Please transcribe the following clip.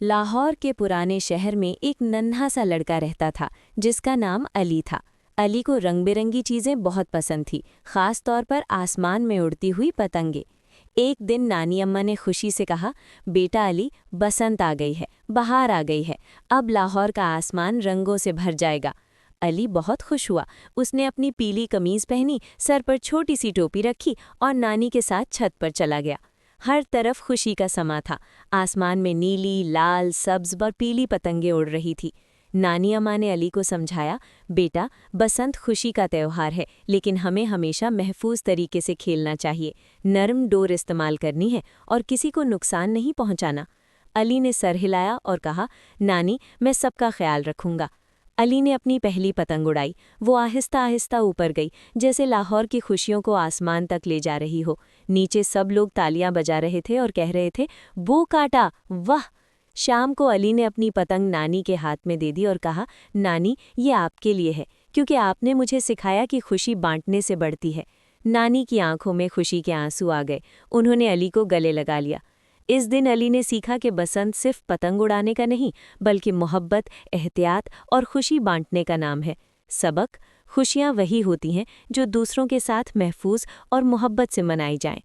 लाहौर के पुराने शहर में एक नन्हा सा लड़का रहता था जिसका नाम अली था। अली को रंग बिरंगी चीज़ें बहुत पसंद थी, ख़ास तौर पर आसमान में उड़ती हुई पतंगे। एक दिन नानी अम्मा ने खुशी से कहा, बेटा अली, बसंत आ गई है, बहार आ गई है, अब लाहौर का आसमान रंगों से भर जाएगा। अली बहुत खुश हुआ। उसने अपनी पीली कमीज़ पहनी, सर पर छोटी सी टोपी रखी और नानी के साथ छत पर चला गया। हर तरफ खुशी का समा था। आसमान में नीली, लाल, सब्ज और पीली पतंगे उड़ रही थी। नानी अम्मा ने अली को समझाया, बेटा, बसंत खुशी का त्यौहार है, लेकिन हमें हमेशा महफूज तरीके से खेलना चाहिए। नरम डोर इस्तेमाल करनी है और किसी को नुकसान नहीं पहुंचाना। अली ने सर हिलाया और कहा, नानी, मैं सबका ख्याल रखूंगा। अली ने अपनी पहली पतंग उड़ाई। वो आहिस्ता आहिस्ता ऊपर गई, जैसे लाहौर की खुशियों को आसमान तक ले जा रही हो। नीचे सब लोग तालियां बजा रहे थे और कह रहे थे, वो काटा, वाह। शाम को अली ने अपनी पतंग नानी के हाथ में दे दी और कहा, नानी, ये आपके लिए है, क्योंकि आपने मुझे सिखाया कि खुशी बांटने से बढ़ती है। नानी की आंखों में खुशी के आंसू आ गए। उन्होंने अली को गले लगा लिया। इस दिन अली ने सीखा कि बसंत सिर्फ पतंग उड़ाने का नहीं, बल्कि मोहब्बत, एहतियात और खुशी बांटने का नाम है। सबक: खुशियाँ वही होती हैं जो दूसरों के साथ महफूज और मोहब्बत से मनाई जाएं।